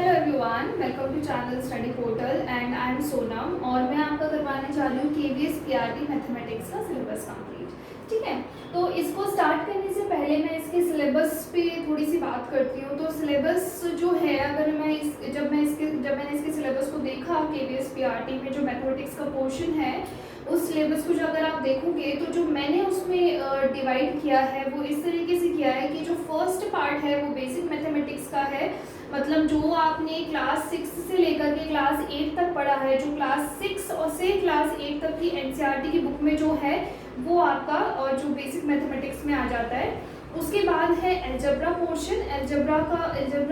Hello everyone, welcome to channel study portal and I am Sonam और मैं आपका करवाने जा रही हूँ केवीएस पीआरटी मैथमेटिक्स का सिलेबस कंप्लीट। ठीक है, तो इसको स्टार्ट करने से पहले मैं इसके सिलेबस पे थोड़ी सी बात करती हूँ। तो सिलेबस जो है, अगर मैं जब मैंने इसके सिलेबस को देखा केवीएस पीआरटी में जो मैथमेटिक्स का पोर्शन है, उस सिलेबस को जो अगर आप देखोगे तो जो मैंने उसमें डिवाइड किया है वो इस तरीके से किया है कि जो फर्स्ट पार्ट है वो बेसिक मैथमेटिक्स का है। मतलब जो आपने क्लास 6 से लेकर के क्लास 8 तक पढ़ा है, जो क्लास 6 और से क्लास 8 तक की एनसीईआरटी की बुक में जो है वो आपका और जो बेसिक मैथमेटिक्स में आ जाता है। उसके बाद है अलजेब्रा पोर्शन, अलजेब्रा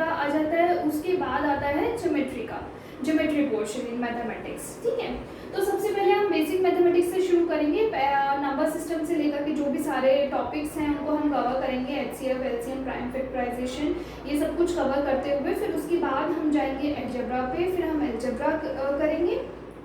आ जाता है। उसके बाद आता है ज्योमेट्री पोर्शन इन मैथमेटिक्स। ठीक है, तो सबसे पहले हम बेसिक मैथमेटिक्स से शुरू करेंगे। नंबर सिस्टम से लेकर के जो भी सारे टॉपिक्स हैं उनको हम कवर करेंगे, एचसीएफ, एलसीएम, प्राइम फैक्टराइजेशन, ये सब कुछ कवर करते हुए फिर उसके बाद हम जाएंगे अलजेब्रा पे। फिर हम अलजेब्रा करेंगे,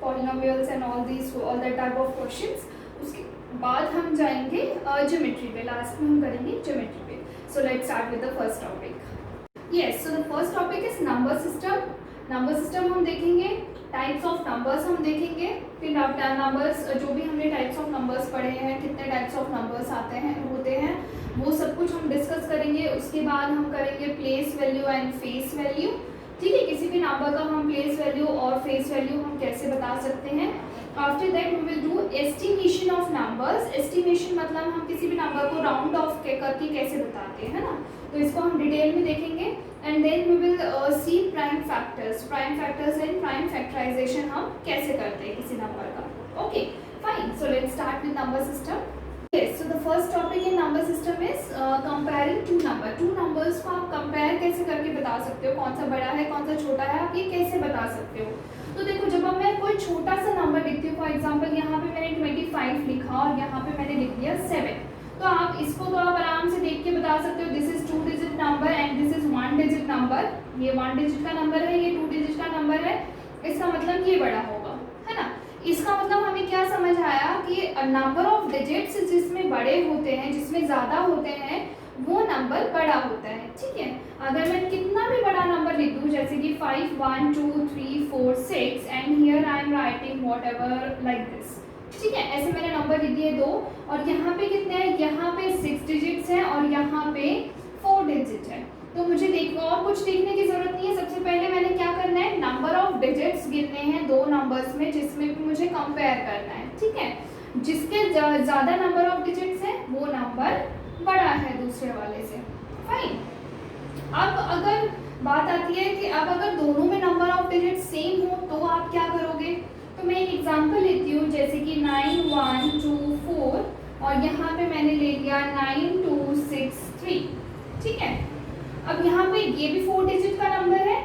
polynomials and all that type of questions. उसके बाद हम जाएंगे ज्योमेट्री पे, लास्ट में हम करेंगे ज्योमेट्री पे। सो let's start with the first topic. Yes, so the first topic is number system. Number system हम देखेंगे, टाइप्स ऑफ नंबर्स हम देखेंगे, फिर नंबर्स जो भी हमने टाइप्स ऑफ नंबर्स पढ़े हैं, कितने टाइप्स ऑफ नंबर्स होते हैं वो सब कुछ हम डिस्कस करेंगे। उसके बाद हम करेंगे place value and face value. ठीक है, किसी भी नंबर का हम प्लेस वैल्यू और फेस वैल्यू हम कैसे बता सकते हैं। After that we will do estimation of numbers. Estimation मतलब हम किसी भी नंबर को राउंड ऑफ करके कैसे बताते हैं ना, तो इसको हम डिटेल में देखेंगे। And then we will see prime factors and prime factorization हम कैसे करते हैं किसी नंबर का। Okay fine, so let's start with number system. Yes, so the first topic in number system is comparing two numbers को आप compare कैसे करके बता सकते हो, कौन सा बड़ा है कौन सा छोटा है, आप ये कैसे बता सकते हो। तो देखो, जब अब मैं कोई छोटा सा नंबर लिखती हूँ, फॉर एग्जाम्पल यहाँ पे मैंने 25 लिखा और यहाँ पे मैंने लिख दिया 7, तो आप इसको तो आप आराम से देख के बता सकते हो this is 2 digit number and this is 1 digit number. ये 1 डिजिट का नंबर है, ये 2 डिजिट का नंबर है, इसका मतलब ये बड़ा होगा, है ना। इसका मतलब हमें क्या समझ आया कि नंबर ऑफ डिजिट्स जिसमें बड़े होते हैं, जिसमें ज़्यादा होते हैं, वो नंबर बड़ा होता है। ठीक है, अगर मैं कितना भी बड़ा नंबर लिख दूँ, जैसे कि 5 1 2 3 4 6 and here I am writing what ever like this. ठीक है, ऐसे मैंने नंबर लिख दिए 2 और यहाँ पे कितने हैं, यहाँ पे 6 डिजिट्स हैं और यहाँ पे 4 डिजिट है। तो मुझे और कुछ देखने की जरूरत नहीं है। सबसे पहले मैंने क्या करना है, नंबर ऑफ डिजिट्स गिनने हैं दो नंबर्स में जिसमें भी मुझे कंपेयर करना है। ठीक है, जिसके ज़्यादा नंबर ऑफ डिजिट्स हैं वो नंबर बड़ा है दूसरे वाले से। फाइन, अब अगर बात आती है कि अब अगर दोनों में नंबर ऑफ डिजिट सेम हो तो आप क्या करोगे। तो मैं एक एग्जांपल लेती हूँ, जैसे कि 9 1 2 4 और यहाँ पे मैंने ले लिया 9 2 6 3। ठीक है, अब यहाँ पे ये भी 4 डिजिट का नंबर है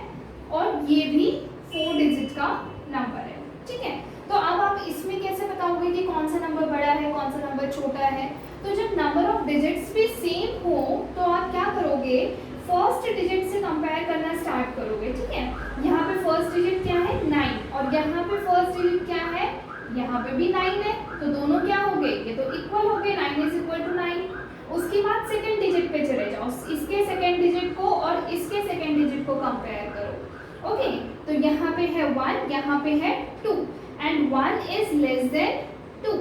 और ये भी 4 डिजिट का नंबर है। ठीक है, तो अब आप इसमें कैसे बताओगे कि कौन सा नंबर बड़ा है कौन सा नंबर छोटा है। तो जब नंबर ऑफ डिजिट्स भी सेम हो तो आप क्या करोगे, फर्स्ट डिजिट से कंपेयर करना स्टार्ट करोगे। ठीक है, यहाँ पे फर्स्ट डिजिट क्या है 9 और यहाँ पे फर्स्ट डिजिट क्या है, यहाँ पे भी 9 है, तो दोनों क्या हो गए, ये तो इक्वल हो गए, 9 इज इक्वल टू 9। उसके बाद सेकेंड डिजिट पे चले जाओ, इसके सेकेंड डिजिट को और इसके सेकेंड डिजिट को कंपेयर करो। ओके, तो यहाँ पे है 1, यहाँ पे है 2 एंड 1 इज लेस देन 2।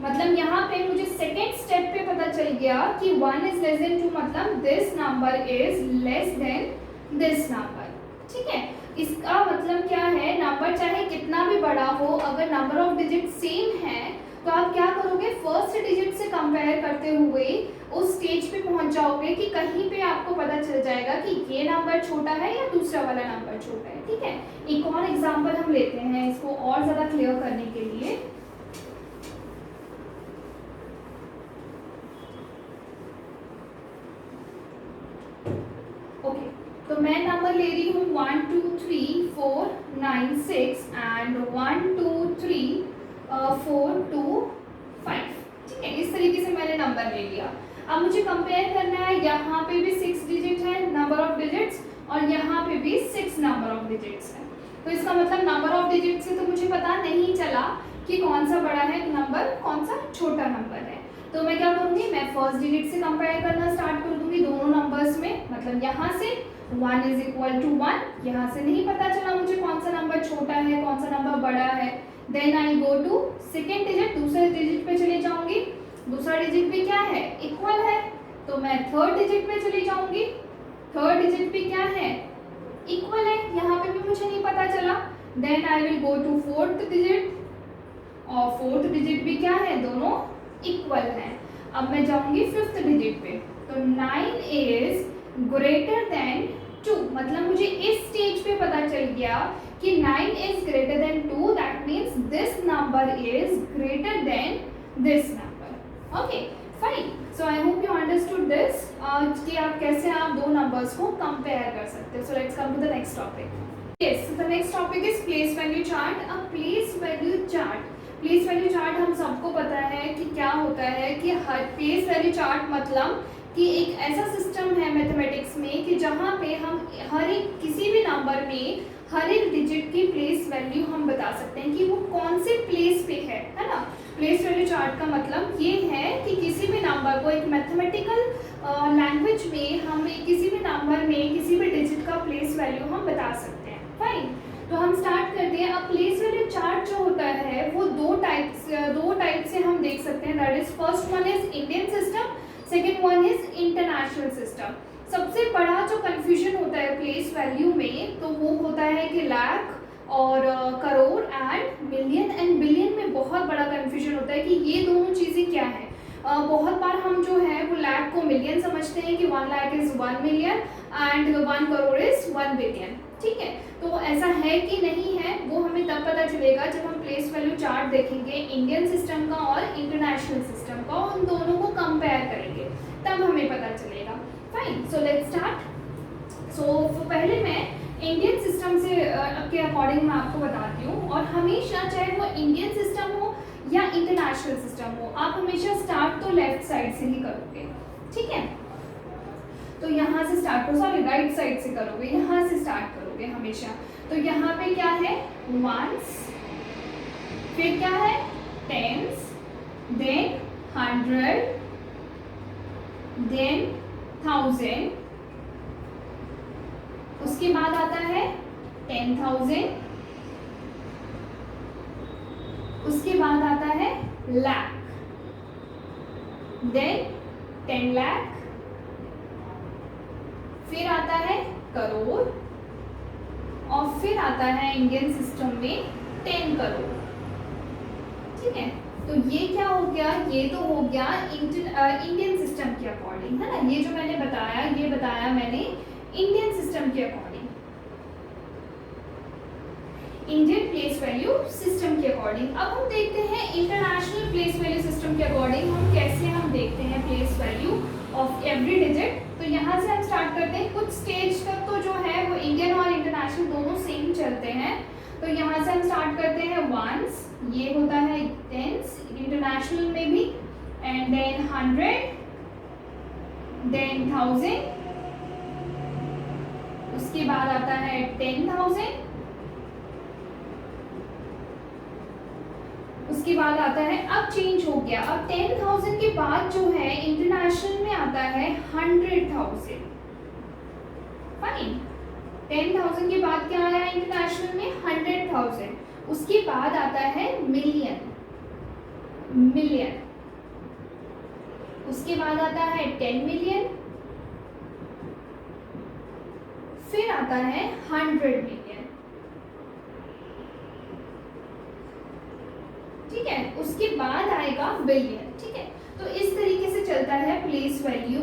मतलब यहाँ पे मुझे सेकेंड स्टेप पे पता चल गया कि 1 इज लेस देन 2, मतलब this number is less than this number. ठीक है, इसका मतलब क्या है, नंबर चाहे कितना भी बड़ा हो, अगर नंबर ऑफ डिजिट सेम है तो आप क्या करोगे, फर्स्ट डिजिट से कंपेयर करते हुए उस स्टेज पे पहुंच जाओगे कि कहीं पे आपको पता चल जाएगा कि ये नंबर छोटा है या दूसरा वाला नंबर छोटा है। ठीक है, एक और एग्जांपल हम लेते हैं इसको और ज़्यादा क्लियर करने के लिए। ओके, तो मैं नंबर ले रही हूँ 1 2 3 4 9 6 एंड 1 2 3 4 2 5। ठीक है, इस तरीके से मैंने नंबर ले लिया। अब मुझे कंपेयर करना है, यहाँ पे भी 6 डिजिट है नंबर ऑफ डिजिट्स और यहाँ पे भी 6 नंबर ऑफ डिजिट्स है। तो इसका मतलब नंबर ऑफ डिजिट से तो मुझे पता नहीं चला कि कौन सा बड़ा है नंबर कौन सा छोटा नंबर है। तो मैं क्या करूँगी, मैं फर्स्ट डिजिट से कंपेयर करना स्टार्ट कर दूंगी दोनों नंबर्स में, मतलब यहाँ से 1 इज इक्वल टू 1, यहाँ से नहीं पता चला मुझे कौन सा नंबर छोटा है कौन सा नंबर बड़ा है। Then I go to second digit, दूसरे डिजिट पे चली जाऊंगी, दूसरा डिजिट पे क्या है, इक्वल है, तो मैं थर्ड डिजिट पे चली जाऊंगी, थर्ड डिजिट पे क्या है, इक्वल है, यहाँ पे भी मुझे नहीं पता चला। Then I will go to fourth digit, और फोर्थ डिजिट भी क्या है, दोनों इक्वल है। अब मैं जाऊंगी फिफ्थ डिजिट पे, तो 9 इज ग्रेटर देन 2, मतलब मुझे इस स्टेज पे पता चल गया कि 9 is greater than 2, that means this number is greater than this number. Okay fine, so I hope you understood this कि आप कैसे आप दो नंबर्स को कंपेयर कर सकते हो। So let's come to the next topic. Yes, so the next topic is place value chart. A place value chart. Place value chart हम सबको पता है कि क्या होता है कि हर place value chart मतलब कि एक ऐसा सिस्टम है मैथमेटिक्स में कि जहाँ पे हम हर एक किसी भी नंबर में हर एक डिजिट की प्लेस वैल्यू हम बता सकते हैं कि वो कौन से प्लेस पे है ना। प्लेस वैल्यू चार्ट का मतलब ये है कि किसी भी नंबर को एक मैथमेटिकल लैंग्वेज में हम किसी भी नंबर में किसी भी डिजिट का प्लेस वैल्यू हम बता सकते हैं। फाइन, तो हम स्टार्ट करते हैं। अब प्लेस वैल्यू चार्ट जो होता है वो दो टाइप से हम देख सकते हैं, that is first one is Indian system, second one is international system. सबसे बड़ा जो कंफ्यूजन होता है प्लेस वैल्यू में तो वो होता है कि लाख और crore and million and billion में बहुत बड़ा कंफ्यूजन होता है कि ये दोनों चीज़ें क्या है। बहुत बार हम जो है वो लाख को मिलियन समझते हैं कि 1 lakh is 1 million and 1 crore is 1 billion. ठीक है, तो ऐसा है कि नहीं है वो हमें तब पता चलेगा जब हम प्लेस वैल्यू चार्ट देखेंगे इंडियन सिस्टम का और इंटरनेशनल सिस्टम का, उन दोनों को कंपेयर करेंगे तब हमें पता चलेगा। Fine, so let's start. So पहले मैं इंडियन सिस्टम से के अकॉर्डिंग मैं आपको बताती हूँ, और हमेशा चाहे वो इंडियन सिस्टम हो या इंटरनेशनल सिस्टम हो आप हमेशा स्टार्ट तो लेफ्ट साइड से ही करोगे। ठीक है, तो यहाँ से स्टार्ट करो, सॉरी राइट साइड से करोगे, यहाँ से स्टार्ट करोगे हमेशा। तो यहाँ पे क्या है, वंस, फिर क्या है टेंस, देन 100, देन 1000, उसके बाद आता है 10,000, उसके बाद आता है लाख, देन 10 लाख, फिर आता है करोड़, और फिर आता है इंडियन सिस्टम में 10 करोड़। ठीक है, तो ये क्या हो गया, ये तो हो गया इंडियन सिस्टम के अकॉर्डिंग, है ना। ये जो मैंने बताया ये बताया मैंने इंडियन सिस्टम के according, Indian place value system के अकॉर्डिंग। अब हम देखते हैं इंटरनेशनल प्लेस वैल्यू सिस्टम के अकॉर्डिंग हम कैसे हम देखते हैं place value of every digit. तो यहाँ से हम स्टार्ट करते हैं, कुछ स्टेज तक तो जो है वो इंडियन और इंटरनेशनल दोनों सेम चलते हैं। तो यहाँ से हम स्टार्ट करते हैं वंस, ये होता है टेंस इंटरनेशनल में भी, एंड देन 100, देन 1000, उसके बाद आता है 10,000, उसके बाद आता है, अब चेंज हो गया, अब 10,000 के बाद जो है इंटरनेशनल में आता है 100,000। फाइन, 10,000 के बाद क्या आया इंटरनेशनल में 100,000, उसके बाद आता है मिलियन, उसके बाद आता है 10 मिलियन, फिर आता है 100 मिलियन। ठीक है, उसके बाद आएगा बिलियन। ठीक है, तो इस तरीके से चलता है place value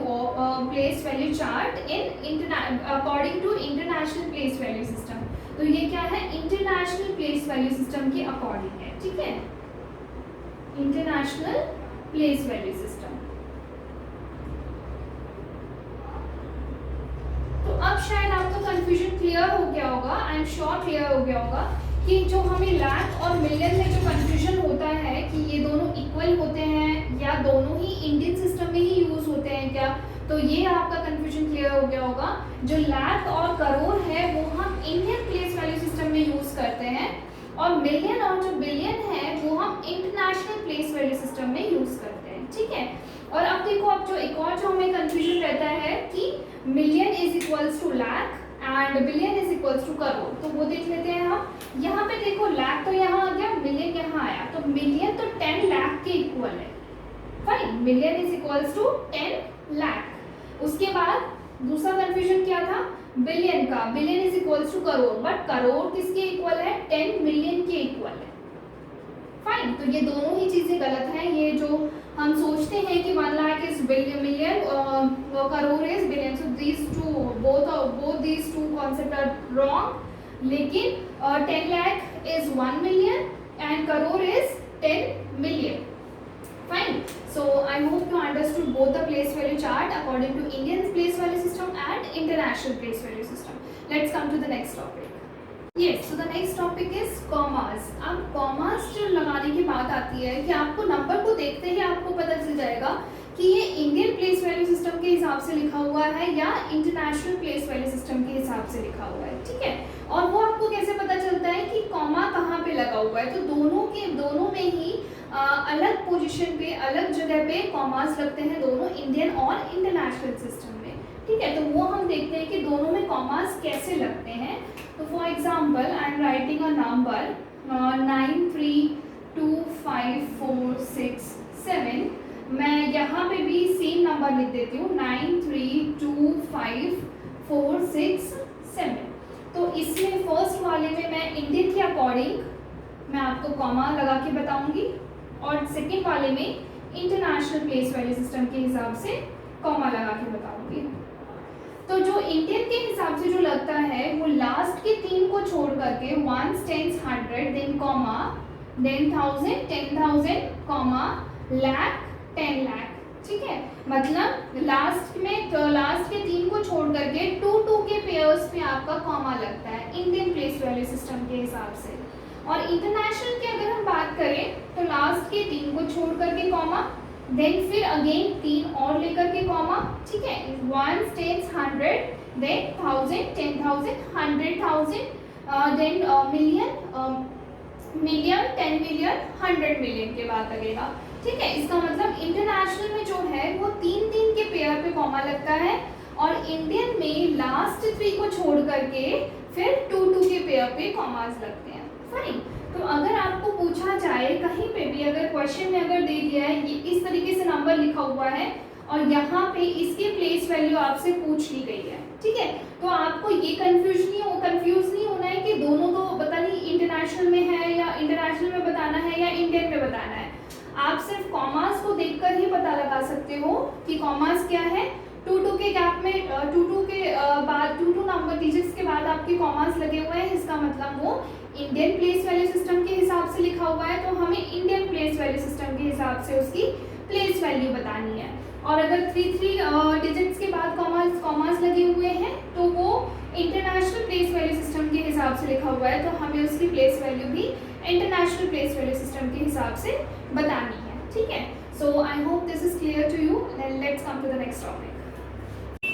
chart in according to international place value system. तो ये क्या है, इंटरनेशनल प्लेस वैल्यू सिस्टम के अकॉर्डिंग है। ठीक है, इंटरनेशनल प्लेस वैल्यू सिस्टम। तो अब शायद आपको कंफ्यूजन क्लियर हो गया होगा, आई एम श्योर क्लियर हो गया होगा कि जो हमें लाख और मिलियन में जो कंफ्यूजन होता है कि ये दोनों इक्वल होते हैं या दोनों ही इंडियन सिस्टम में ही यूज होते हैं क्या, तो ये आपका कंफ्यूजन क्लियर हो गया होगा। जो लाख और करोड़ है वो हम इंडियन प्लेस वैल्यू सिस्टम में यूज करते हैं, और मिलियन और जो बिलियन है वो हम इंटरनेशनल प्लेस वैल्यू सिस्टम में यूज करते हैं। ठीक है, और अब देखो, अब जो एक और जो हमें कंफ्यूजन रहता है कि million is equals to lakh and billion is equals to crore. तो वो देख लेते हैं हम। यहाँ पे देखो लाख तो यहाँ आ गया, मिलियन यहाँ आया, तो मिलियन तो 10 लाख के इक्वल है। Fine, million is equals to 10 lakh. उसके बाद दूसरा कंफ्यूजन क्या था, बिलियन का, billion is equals to crore, but crore किसके इक्वल है, 10 मिलियन के इक्वल है। फाइन, तो ये दोनों ही चीजें गलत हैं। ये जो हम सोचते हैं कि 1 lakh is million, crore is billion, so these two both these two concept are wrong. लेकिन 10 lakh is 1 million and crore is 10 million. Fine. So I hope you understood both the place value chart according to Indian place value system and international place value system. Let's come to the next topic. Yes, so the next topic is commas. अब commas जो लगाने की बात आती है कि आपको number को देखते ही आपको पता चल जाएगा कि ये इंडियन प्लेस वैल्यू सिस्टम के हिसाब से लिखा हुआ है या इंटरनेशनल प्लेस वैल्यू सिस्टम के हिसाब से लिखा हुआ है। ठीक है, और वो आपको कैसे पता चलता है कि कॉमा कहाँ पे लगा हुआ है। तो दोनों में ही अलग पोजीशन पे, अलग जगह पे कॉमास लगते हैं, दोनों इंडियन और इंटरनेशनल सिस्टम में। ठीक है, तो वो हम देखते हैं कि दोनों में कॉमास कैसे लगते हैं। तो for example I am writing a number 932546 मैं यहाँ पे भी सेम नंबर लिख देती हूँ 932546 तो इसमें फर्स्ट वाले में मैं इंडियन के अकॉर्डिंग मैं आपको कॉमा लगा के बताऊंगी और सेकंड वाले में इंटरनेशनल प्लेस वैल्यू सिस्टम के हिसाब से कॉमा लगा के बताऊंगी। तो जो इंडियन के हिसाब से जो लगता है वो लास्ट के 3 को छोड़ करके 1 10 100 then comma then 1000 10,000 comma lakh 10 lakh. ठीक है, मतलब लास्ट के 3 को छोड़ करके 2 के पेयर्स पे आपका कॉमा लगता है इंडियन प्लेस वैल्यू सिस्टम के हिसाब से। और इंटरनेशनल की अगर हम बात करें तो लास्ट के 3 को छोड़ करके कॉमा देन फिर अगेन 3 और लेकर के कॉमा। ठीक है, 1 10 100 then 1000 10,000 100,000 then million 10 million 100 million के बाद लगेगा। ठीक है, इसका मतलब इंटरनेशनल में जो है वो 3 के पेयर पे कॉमा लगता है और इंडियन में लास्ट 3 को छोड़ करके फिर 2 के पेयर पे कॉमास लगते हैं। फाइन, तो अगर आपको पूछा जाए कहीं पे भी, अगर क्वेश्चन में अगर दे दिया है ये इस तरीके से नंबर लिखा हुआ है और यहाँ पे इसके प्लेस वैल्यू आपसे पूछ ली गई है, ठीक है, तो आपको ये कंफ्यूज नहीं होना है कि दोनों तो पता नहीं इंटरनेशनल में है या इंटरनेशनल में बताना है या इंडियन में बताना है। आप सिर्फ कॉमास को देखकर ही पता लगा सकते हो कि कॉमास क्या है। 2 के गैप में 2 के बाद 2 नंबर डिजिट्स के बाद आपके कॉमास लगे हुए हैं, इसका मतलब वो इंडियन प्लेस वैल्यू सिस्टम के हिसाब से लिखा हुआ है, तो हमें इंडियन प्लेस वैल्यू सिस्टम के हिसाब से उसकी प्लेस वैल्यू बतानी है। और अगर 3 डिजिट्स के बाद कॉमास लगे हुए हैं तो वो इंटरनेशनल प्लेस वैल्यू सिस्टम के हिसाब से लिखा हुआ है, तो हमें उसकी प्लेस वैल्यू भी इंटरनेशनल प्लेस वैल्यू सिस्टम के हिसाब से बतानी है। ठीक है, so I hope this is clear to you. Let's come to the next topic.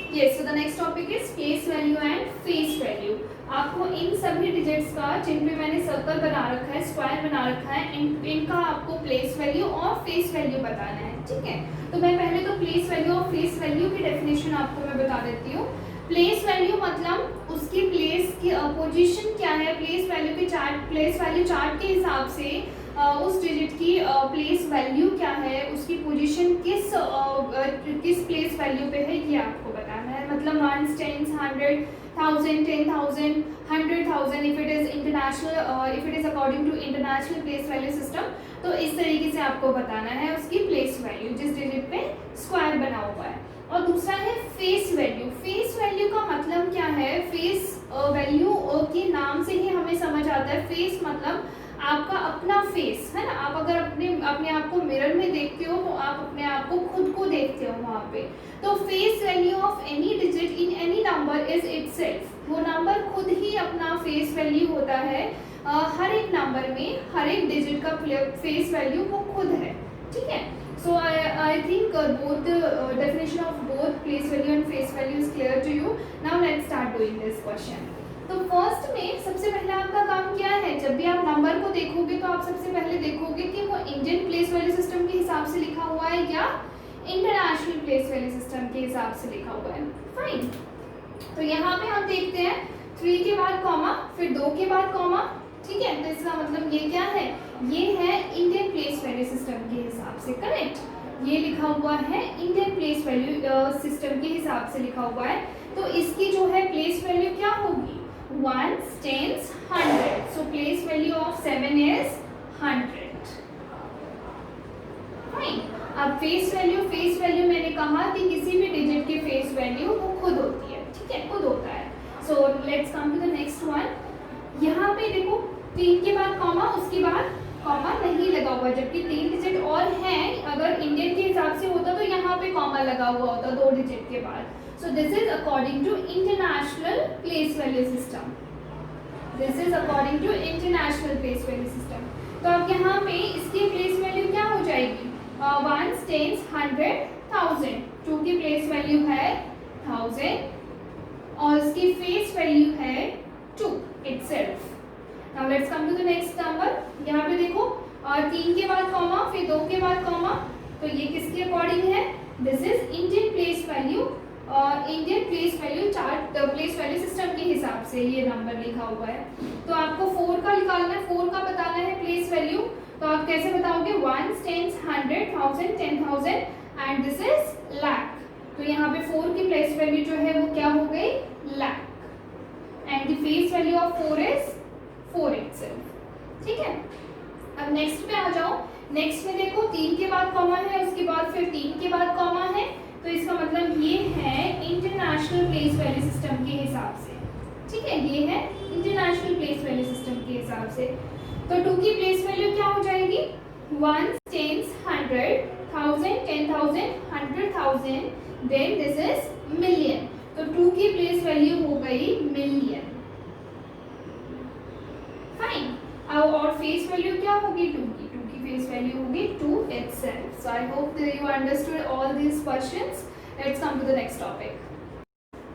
Yes, so the next topic is place value and face value. आपको इन सभी डिजिट्स का जिन पे मैंने सर्कल बना रखा है, स्क्वायर बना रखा है, इनका आपको प्लेस वैल्यू और फेस वैल्यू बताना है। ठीक है, तो मैं पहले तो प्लेस वैल्यू और फेस वैल्यू की डेफिनेशन आपको मैं बता देती हूँ। प्लेस वैल्यू मतलब उसकी प्लेस की पोजीशन क्या है, प्लेस वैल्यू चार्ट के हिसाब से उस डिजिट की प्लेस वैल्यू क्या है, उसकी पोजीशन किस प्लेस वैल्यू पे है, ये आपको बताना है। मतलब 1 10 100 1000 10,000 100,000 if it is according to international place value system, तो इस तरीके से आपको बताना है उसकी प्लेस वैल्यू जिस डिजिट पे स्क्वायर बना हुआ है। और दूसरा है फेस वैल्यू। फेस वैल्यू का मतलब क्या है, फेस वैल्यू के नाम से ही हमें समझ आता है। फेस मतलब आपका अपना फेस है ना, आप अगर अपने आप को मिरर में देखते हो तो आप अपने आप को खुद को देखते हो वहाँ पे। तो face value of any digit in any number is itself, वो नंबर खुद ही अपना फेस वैल्यू होता है। हर एक नंबर में हर एक डिजिट का फेस वैल्यू वो खुद है। ठीक है, so I think both the definition of both place value and face value is clear to you. Now let's start doing this question. तो फर्स्ट में सबसे पहले आपका काम क्या है, जब भी आप नंबर को देखोगे तो आप सबसे पहले देखोगे कि वो इंडियन प्लेस वैल्यू सिस्टम के हिसाब से लिखा हुआ है या इंटरनेशनल प्लेस वैल्यू सिस्टम के हिसाब से लिखा हुआ है। फाइन, तो यहाँ पे हम देखते हैं 3 के बाद कॉमा, फिर 2 के बाद कॉमा, ठीक है। तो इसका मतलब ये क्या है, ये है इंडियन प्लेस वैल्यू सिस्टम के हिसाब से, करेक्ट। ये लिखा हुआ है इंडियन प्लेस वैल्यू सिस्टम के हिसाब से लिखा हुआ है। तो इसकी जो है प्लेस वैल्यू क्या होगी, 1s, 10s, 100। So place value of 7 is 100। Fine. अब फेस वैल्यू मैंने कहा कि किसी भी डिजिट की फेस वैल्यू वो खुद होती है, ठीक है, खुद होता है। So let's come to the next one. यहाँ पे देखो 3 के बाद कॉमा, उसके बाद कॉमा नहीं लगा हुआ, जबकि 3 डिजिट और हैं। अगर इंडियन के हिसाब से होता तो यहाँ पे कॉमा लगा हुआ होता 2 डिजिट के बाद। So this is according to international place value system. This is according to international place value system. तो अब यहाँ पे इसकी प्लेस वैल्यू क्या हो जाएगी, 1s, 10s, 100, 1000। 2 की प्लेस वैल्यू है 1000 और इसकी फेस वैल्यू है 2 itself. Now let's come to the next number. यहाँ पे देखो 3 के बाद कॉमा, फिर 2 के बाद कॉमा, तो ये किसके अकॉर्डिंग है, this is Indian place value, Indian place value chart, place value system के हिसाब से ये नंबर लिखा हुआ है। तो आपको 4 का निकालना है, 4 का बताना है प्लेस वैल्यू। तो आप कैसे बताओगे, 1s, 10s, 100, 1000, 10,000 and this is lakh. तो यहाँ पे 4 की प्लेस वैल्यू जो है वो क्या हो गई, lakh, and the face value of 4 is 4 itself, ठीक है। अब नेक्स्ट पे आ जाओ। नेक्स्ट में देखो 3 के बाद कॉमा है, उसके बाद फिर 3 के बाद कॉमा है। तो इसका मतलब ये है इंटरनेशनल प्लेस वैल्यू सिस्टम के हिसाब से, ठीक है, ये है इंटरनेशनल प्लेस वैल्यू सिस्टम के हिसाब से। तो 2 की प्लेस वैल्यू क्या हो जाएगी, 1s, 10s, 100, 1000, 10,000, 100,000, then this is million. तो 2 की प्लेस वैल्यू हो गई मिलियन। फाइन। अब और फेस वैल्यू क्या होगी, 2 की फेस वैल्यू होगी 2 itself. So I hope that you understood all these questions. Let's come to the next topic.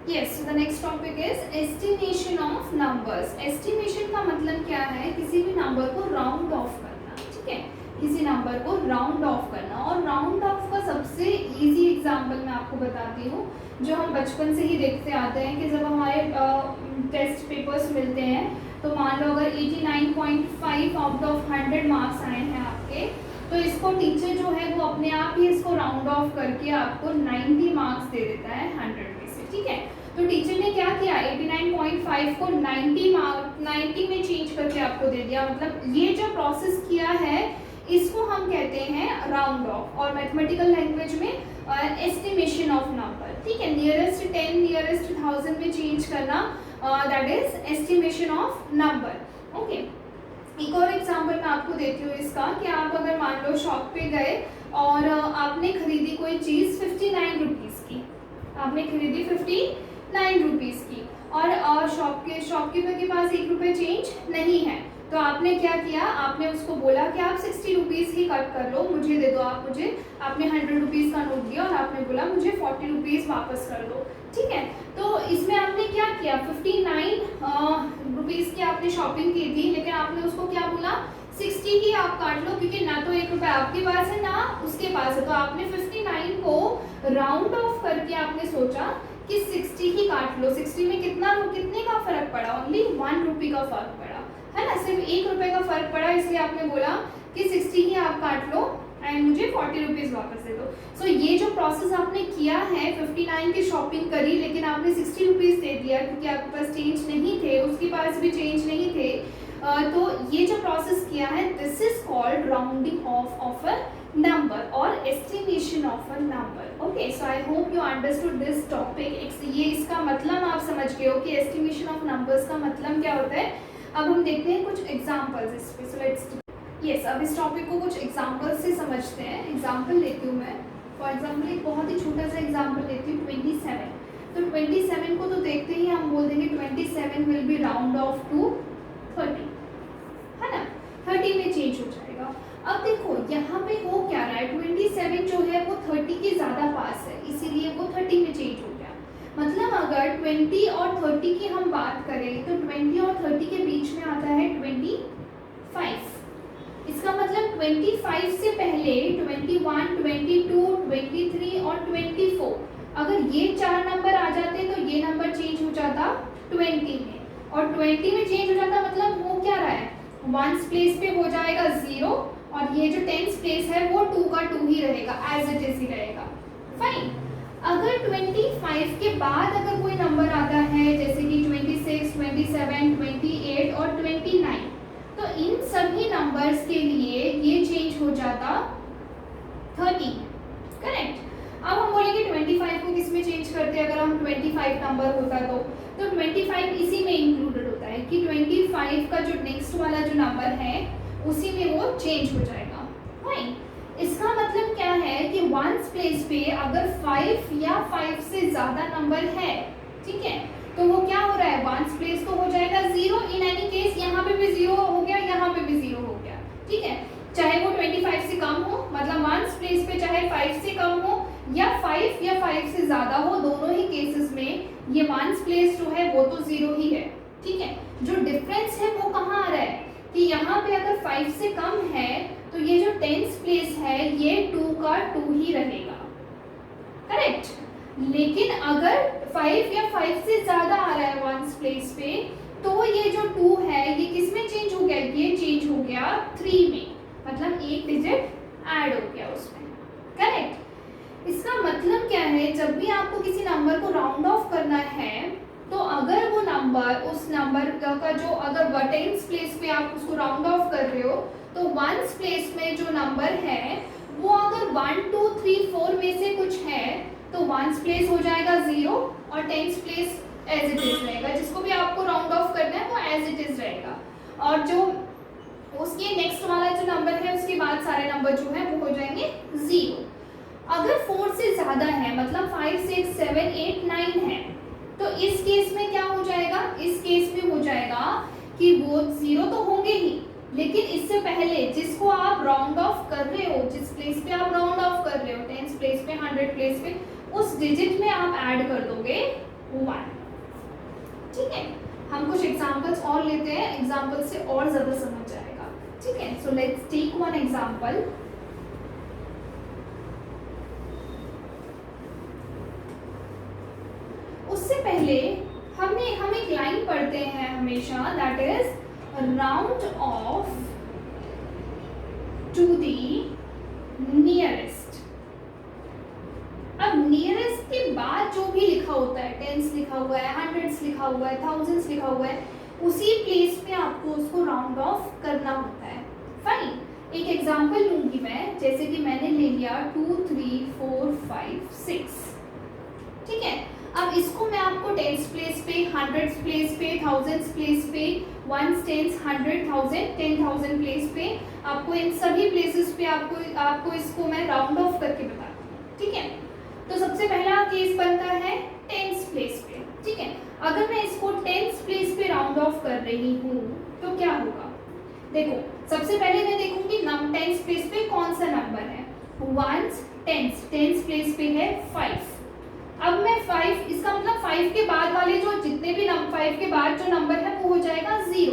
Yes, so the next topic is estimation of numbers. Estimation का मतलब क्या है, किसी भी नंबर को राउंड ऑफ करना, ठीक है, किसी नंबर को राउंड ऑफ करना। और राउंड ऑफ का सबसे इजी एग्जांपल मैं आपको बताती हूँ, जो हम बचपन से ही देखते आते हैं कि जब हमारे टेस्ट पेपर्स मिलते हैं, तो मान लो अगर 89.5 आउट ऑफ 100 मार्क्स आए हैं आपके, तो इसको टीचर जो है वो अपने आप ही इसको राउंड ऑफ करके आपको 90 मार्क्स दे देता है 100 में से, ठीक है। तो टीचर ने क्या किया, 89.5 को 90 में चेंज करके आपको दे दिया। मतलब ये जो प्रोसेस किया है इसको हम कहते हैं राउंड ऑफ, और मैथमेटिकल लैंग्वेज में एस्टिमेशन ऑफ नंबर, ठीक है। नियरेस्ट 10, नियरेस्ट 1000 में चेंज करना, that is estimation of number. Okay, एक और एग्जांपल मैं आपको देती हूँ इसका, कि आप अगर मान लो शॉप पे गए और आपने खरीदी कोई चीज़ 59 रुपीज़ की, आपने खरीदी 59 रुपीज़ की, और शॉपकीपर के पास 1 रुपये चेंज नहीं है। तो आपने क्या किया, आपने उसको बोला कि आप 60 रुपीज़ ही कट कर लो, मुझे दे दो आप मुझे। आपने 100 रुपीज़ का नोट दिया और आपने बोला मुझे 40 रुपीज़ वापस कर दो, ठीक है। तो इसमें आपने क्या किया, 59 रुपीज़ की आपने शॉपिंग की थी, लेकिन आपने उसको क्या बोला, 60 ही आप काट लो, क्योंकि ना तो 1 रुपया आपके पास है ना उसके पास है। तो आपने 59 को राउंड ऑफ करके आपने सोचा कि 60 ही काट लो। 60 में कितने का फर्क पड़ा, ओनली 1 रुपये का फर्क पड़ा, है ना, सिर्फ 1 रुपये का फर्क पड़ा, इसलिए आपने बोला कि 60 ही आप काट लो एंड मुझे 40 रुपीज़ वापस दे दो। सो ये जो प्रोसेस आपने किया है, 59 की शॉपिंग करी, लेकिन आपने 60 रुपीज़ दे दिया क्योंकि आपके पास चेंज नहीं थे, उसके पास भी चेंज नहीं थे। तो ये जो प्रोसेस किया है, this is called rounding off a number और estimation of a number. Okay, so I hope you understood this topic. ये इसका मतलब आप समझ गए हो कि एस्टिमेशन ऑफ नंबर्स का मतलब क्या होता है। अब हम देखते हैं कुछ एग्जाम्पल्स इस पे। सो लेट्स यस, अब इस टॉपिक को कुछ एग्जाम्पल से समझते हैं। एग्जाम्पल लेती हूँ मैं, फॉर एग्जाम्पल एक बहुत ही छोटा सा एग्जाम्पल लेती हूँ, 27। तो 27 को तो देखते ही हम बोल देंगे 27 will be round off to 30, है ना, 30 में चेंज हो जाएगा। अब देखो यहाँ पे हो क्या रहा है, 27 जो है वो 30 के ज़्यादा पास है, इसीलिए वो 30 में चेंज हो गया। मतलब अगर 20 और 30 की हम बात करें तो 20 और 30 के बीच में आता है 25। इसका मतलब 25 से पहले 21, 22, 23 और 24, अगर ये 4 नंबर आ जाते तो ये नंबर चेंज हो जाता 20 में, और 20 में चेंज हो जाता मतलब हो क्या रहा है, वंस प्लेस पे हो जाएगा 0, और ये जो टेंस प्लेस है वो 2 का 2 ही रहेगा, एज इट इज ही रहेगा। फाइन। अगर 25 के बाद अगर कोई नंबर आता है जैसे कि 26, 27, 28 और 29, तो इन सभी नंबर्स के लिए ये चेंज हो जाता 30। करेक्ट। अब हम बोलेंगे 25 को किस में चेंज करते हैं, अगर हम 25 नंबर होता तो 25 इसी में इंक्लूडेड होता है कि 25 का जो नेक्स्ट वाला जो नंबर है उसी में वो चेंज हो जाएगा। राइट। इसका मतलब क्या है कि वंस प्लेस पे अगर 5 या 5 से ज़्यादा नंबर है, ठीक है, तो वो क्या हो रहा है, वंस प्लेस तो हो जाएगा 0 इन एनी केस, यहाँ पे भी 0 हो गया, यहाँ पे भी 0 हो गया, ठीक है, चाहे वो 25 से कम हो, मतलब वंस प्लेस पे चाहे 5 से कम हो या 5 से ज़्यादा हो, दोनों ही केसेस में ये वंस प्लेस जो है वो तो 0 ही है, ठीक है। जो डिफरेंस है वो कहाँ आ रहा है कि यहाँ पे अगर 5 से कम है तो ये जो टेंस प्लेस है ये 2 का 2 ही रहेगा। करेक्ट। लेकिन अगर 5 या 5 से ज़्यादा आ रहा है वंस प्लेस पे, तो ये जो 2 है ये किस में चेंज हो गया, ये चेंज हो गया 3 में, मतलब एक डिजिट ऐड हो गया उसमें। करेक्ट। इसका मतलब क्या है, जब भी आपको किसी नंबर को राउंड ऑफ करना है तो अगर वो नंबर, उस नंबर का जो अगर टेंस प्लेस पे आप उसको राउंड ऑफ कर रहे हो तो वंस प्लेस में जो नंबर है वो अगर 1, 2, 3, 4 में से कुछ है तो वंस प्लेस हो जाएगा 0 और tens place as it is रहेगा, जिसको भी आपको राउंड ऑफ करना है वो एज इट इज रहेगा, और जो उसके नेक्स्ट वाला जो नंबर है उसके बाद सारे नंबर जो है वो हो जाएंगे 0। अगर 4 से ज़्यादा है, मतलब 5, 6, 7, 8, 9 है, तो इस केस में क्या हो जाएगा, इस केस में हो जाएगा कि वो 0 तो होंगे ही, लेकिन इससे पहले जिसको आप राउंड ऑफ कर रहे हो, जिस प्लेस पे आप राउंड ऑफ कर रहे हो, टेंस प्लेस पे, 100 प्लेस पे, उस डिजिट में आप ऐड कर दोगे 1। ठीक है। हम कुछ एग्जांपल्स और लेते हैं, एग्जांपल से और ज़्यादा समझ जाएगा। ठीक है, so let's take one example. उससे पहले हम एक लाइन पढ़ते हैं हमेशा, that is round off to the nearest. अब नियरेस्ट के बाद जो भी लिखा होता है, टेंस लिखा हुआ है, हंड्रेड्स लिखा हुआ है, थाउजेंड्स लिखा हुआ है, उसी प्लेस पे आपको उसको राउंड ऑफ करना होता है। फाइन। एक एग्जांपल लूंगी मैं, जैसे कि मैंने ले लिया 2, 3, 4, 5, 6। ठीक है। अब इसको मैं आपको टेंस प्लेस पे, हंड्रेड्स प्लेस पे, थाउजेंड्स प्लेस पे, वंस, टेंस, 100, 1000, 10,000 प्लेस पे, आपको इन सभी प्लेसेस पे आपको इसको मैं राउंड ऑफ करके बताता हूँ। ठीक है। तो सबसे पहला केस बनता है टेंस प्लेस पे। ठीक है। अगर मैं इसको टेंस प्लेस पे राउंड ऑफ कर रही हूँ तो क्या होगा, देखो सबसे पहले मैं देखूंगी टेंस प्लेस पे कौन सा नंबर है। वंस, टेंस प्लेस पे है 5। अब मैं 5, इसका मतलब 5 के बाद वाले जो जितने भी 5 के बाद जो नंबर है वो हो जाएगा 0।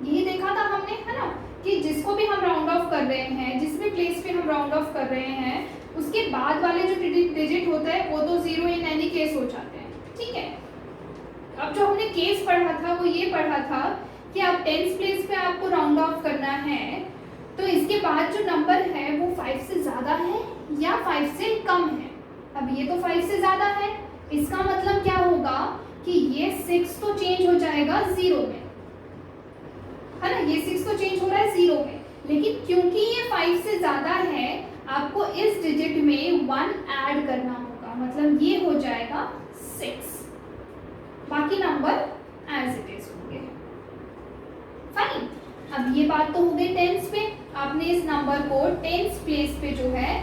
यही देखा था हमने, है ना, कि जिसको भी हम राउंड ऑफ कर रहे हैं, जिस भी प्लेस पे हम राउंड ऑफ कर रहे हैं, उसके बाद वाले जो डिजिट होता है वो तो 0 इन एनी केस हो जाते हैं। ठीक है। अब जो हमने केस पढ़ा था वो ये पढ़ा था कि अब टेंस प्लेस पे आपको राउंड ऑफ करना है तो इसके बाद जो नंबर है वो 5 से ज़्यादा है या 5 से कम है। अब ये तो 5 से ज़्यादा है, इसका मतलब क्या होगा कि ये 6 तो चेंज हो जाएगा 0 में, है ना, ये 6 तो चेंज हो रहा है 0 में, लेकिन क्योंकि ये 5 से ज़्यादा है आपको इस डिजिट में 1 ऐड करना होगा, मतलब ये हो जाएगा 6, बाकी नंबर एज इट इज होंगे। फाइन। अब ये बात तो हो गई टेंस पे, आपने इस नंबर को टेंस प्लेस पे जो है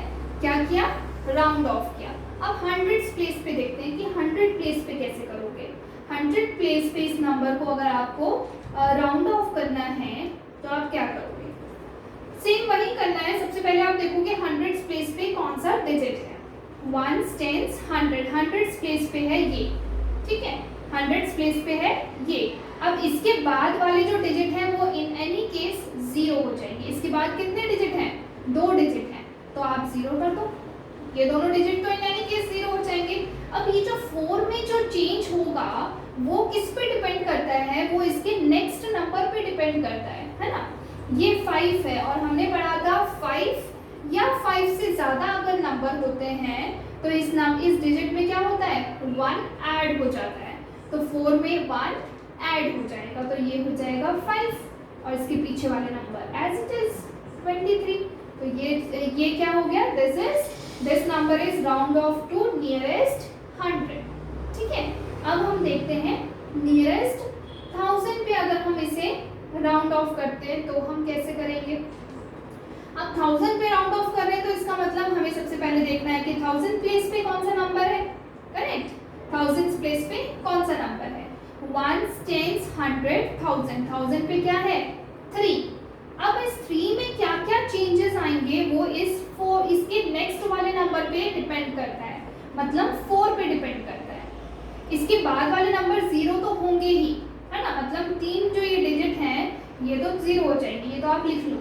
क्या किया, राउंड ऑफ किया। अब हंड्रेड्स प्लेस पे देखते हैं कि 100 प्लेस पे कैसे करोगे। 100 प्लेस पे इस नंबर को अगर आपको राउंड ऑफ करना है तो आप क्या करोगे, सेम वही करना है। सबसे पहले आप देखोगे हंड्रेड्स प्लेस पे कौन सा डिजिट है, वंस, टेंस, 100, हंड्रेड्स प्लेस पे है ये। ठीक है, हंड्रेड्स प्लेस पे है ये। अब इसके बाद वाले जो डिजिट हैं वो इन एनी केस 0 हो जाएंगे। इसके बाद कितने डिजिट हैं, 2 डिजिट हैं, तो आप 0 कर दो। ये दोनों डिजिट तो यानी कि 0 हो जाएंगे। अब ये जो 4 में जो चेंज होगा वो किस पे डिपेंड करता है, वो इसके नेक्स्ट नंबर पे डिपेंड करता है ना। ये 5 है और हमने पढ़ा था 5 या 5 से ज्यादा अगर नंबर होते हैं तो इस डिजिट में क्या होता है, 1 ऐड हो जाता है। तो 4 में 1 ऐड हो जाएगा तो ये हो जाएगा 5 और इसके पीछे वाले नंबर एज इट इज 23। तो ये क्या हो गया, this number is round off to nearest 100। ठीक है, अब हम देखते हैं नियरेस्ट 1000 पे अगर हम इसे राउंड ऑफ करते हैं तो हम कैसे करेंगे। अब 1000 पे राउंड ऑफ कर रहे हैं तो इसका मतलब हमें सबसे पहले देखना है कि 1000 प्लेस पे कौन सा नंबर है, करेक्ट। 1000 प्लेस पे कौन सा नंबर है, 1 10 100 1000 पे क्या है 3। अब इस 3 में क्या क्या चेंजेस आएंगे वो इसके नेक्स्ट वाले नंबर पे डिपेंड करता है, मतलब 4 पे डिपेंड करता है। इसके बाद वाले नंबर 0 तो होंगे ही, है ना, मतलब 3 जो ये डिजिट हैं ये तो 0 हो जाएंगे, ये तो आप लिख लो।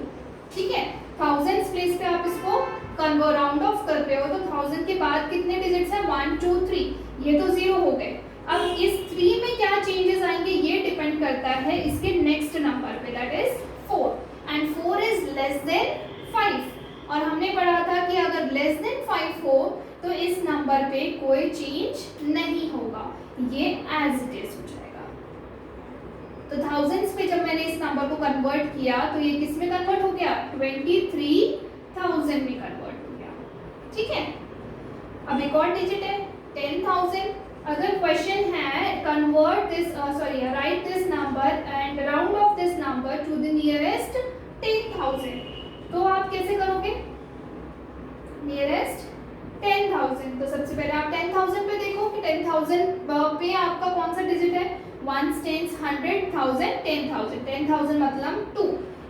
ठीक है, 1000 प्लेस पे आप इसको राउंड ऑफ कर रहे हो तो 1000 के बाद कितने डिजिट्स हैं, 1 2 3, ये तो 0 हो गए। अब इस 3 में क्या चेंजेस आएंगे ये डिपेंड करता है इसके नेक्स्ट नंबर पे, that is 4 and 4 is less than 5। और हमने पढ़ा था कि अगर लेस देन 5 हो तो इस नंबर पे कोई चेंज नहीं होगा, ये एज इट इज हो जाएगा। तो 1000 पे जब मैंने इस नंबर को कन्वर्ट किया तो ये किस में कन्वर्ट हो गया, 23,000 में कन्वर्ट हो गया। ठीक है, अब एक और डिजिट है 10,000। अगर क्वेश्चन है convert this right this number and round off this number two the nearest 10,000, तो आप कैसे करोगे, नियरेस्ट 10,000। तो सबसे पहले आप 10,000 पे देखो कि 10,000 पे आपका कौन सा डिजिट है, 1 10 100 1000 10,000 10,000 मतलब 2।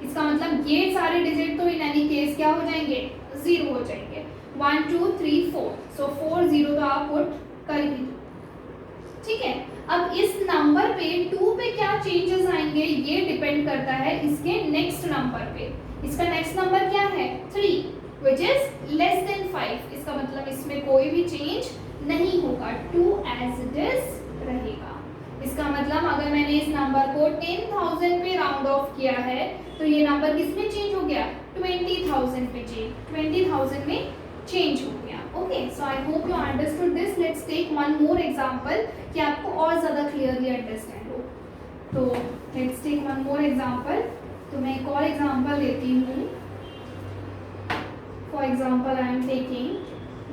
इसका मतलब ये सारे डिजिट तो इन एनी केस क्या हो जाएंगे, 0 हो जाएंगे। 1 2 3 4, सो 4 0 तो आप पुट कर ही दो। ठीक है, अब इस नंबर पे 2 पे क्या चेंजेस आएंगे ये डिपेंड करता है इसके नेक्स्ट नंबर पे। इसका नेक्स्ट नंबर क्या है 3 which is less than 5। इसका मतलब इसमें कोई भी चेंज नहीं होगा, 2 as it is रहेगा। इसका मतलब अगर मैंने इस नंबर को 10,000 पे राउंड ऑफ किया है तो ये नंबर किस में चेंज हो गया, 20,000 पे 20,000 में चेंज हो गया। Okay, so I hope you understood this. Let's take one more example कि आपको और ज़्यादा क्लियरली अंडरस्टैंड हो। तो let's take one more example. तो मैं एक और एग्जांपल लेती हूँ। For example, I am taking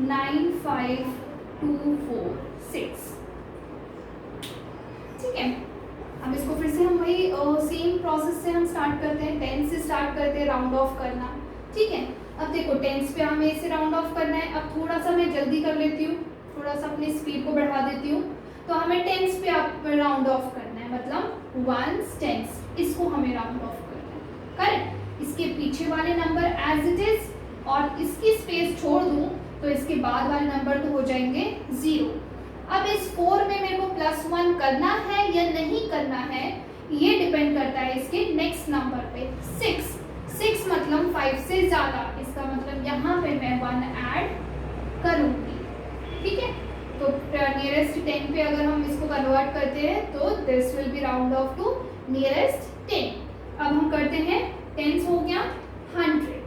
9 5 2 4 6। ठीक है, अब इसको फिर से हम वही सेम प्रोसेस से हम स्टार्ट करते हैं, 10 से स्टार्ट करते हैं राउंड ऑफ करना। ठीक है, अब देखो 10 पे हमें इसे राउंड ऑफ करना है। अब थोड़ा सा मैं जल्दी कर लेती हूँ, थोड़ा सा अपनी स्पीड को बढ़ा देती हूँ। तो हमें 10 पे आप राउंड ऑफ करना है, मतलब 1 10 इसको हमें राउंड ऑफ करना है, करेक्ट। इसके पीछे वाले नंबर एज इट इज और इसकी स्पेस छोड़ दूं तो इसके बाद वाले नंबर तो हो जाएंगे 0। अब इस 4 में मेरे को +1 करना है या नहीं करना है ये डिपेंड करता है इसके नेक्स्ट नंबर पे। 6 मतलब 5 से ज़्यादा, इसका मतलब यहाँ पे मैं 1 ऐड करूँगी। ठीक है, तो नियरेस्ट 10 पे अगर हम इसको कन्वर्ट करते हैं तो this will be round off to nearest 10। अब हम करते हैं 10 हो गया 100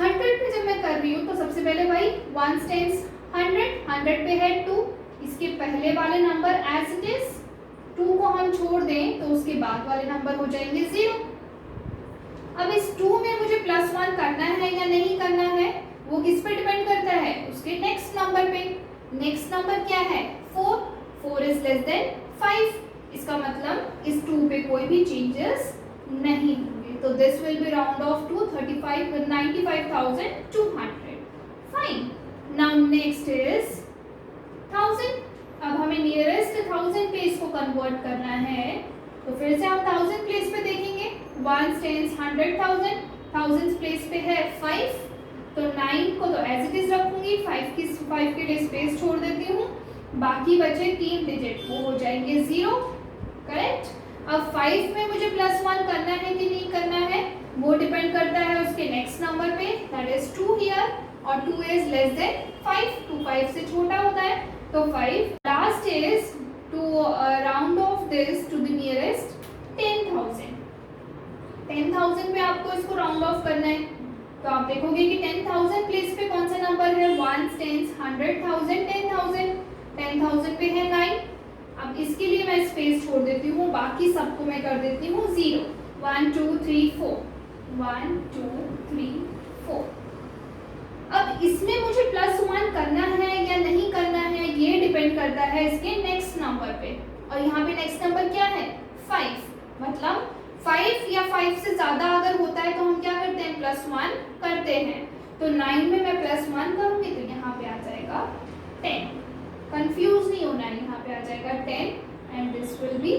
पे जब मैं कर रही हूँ तो सबसे पहले भाई 1 10 100 पे है 2, इसके पहले वाले नंबर एज इट इज 2 को हम छोड़ दें तो उसके बाद वाले नंबर हो जाएंगे 0। अब इस 2 में मुझे +1 करना है या नहीं करना है वो किस पे डिपेंड करता है, उसके नेक्स्ट नंबर पे। नेक्स्ट नंबर क्या है 4 इज लेस देन 5। इसका मतलब इस 2 पे कोई भी चेंजेस नहीं होंगे। तो this will be round off to 95,200। Fine, now next is 1000। अब हमें नियरेस्ट 1000 पे इसको कन्वर्ट करना है तो फिर से आप 1000 प्लेस पे देखेंगे 1 10 100,000 1000 प्लेस पे है 5, तो 9 को तो एज इट इज रखूंगी, 5 के लिए स्पेस छोड़ देती हूँ, बाकी बचे 3 डिजिट वो हो जाएंगे 0, करेक्ट। अब 5 में मुझे +1 करना है कि नहीं करना है वो डिपेंड करता है उसके नेक्स्ट नंबर पे, दैट इज 2 हियर। और 2 इज लेस देन 5, 2 5 से छोटा होता है तो 5। Last is to round off this to the nearest 10,000। 10,000 पे आपको इसको राउंड ऑफ करना है तो आप देखोगे कि 10,000 प्लेस पे कौन सा नंबर है, 1 10 100,000 10,000। 10,000 पे है 9। अब इसके लिए मैं स्पेस छोड़ देती हूँ, बाकी सबको मैं कर देती हूँ 0। 1 2 3 4 1 2 3 4। अब इसमें मुझे +1 करना है या नहीं करना है ये डिपेंड करता है इसके नेक्स्ट नंबर पे। और यहाँ पे नेक्स्ट नंबर क्या है 5, मतलब 5 या 5 से ज़्यादा अगर होता है तो हम क्या करते हैं +1 करते हैं। तो 9 में मैं +1 करूँगी तो यहाँ पे आ जाएगा 10। कंफ्यूज नहीं होना है, यहाँ पे आ जाएगा 10 and this will B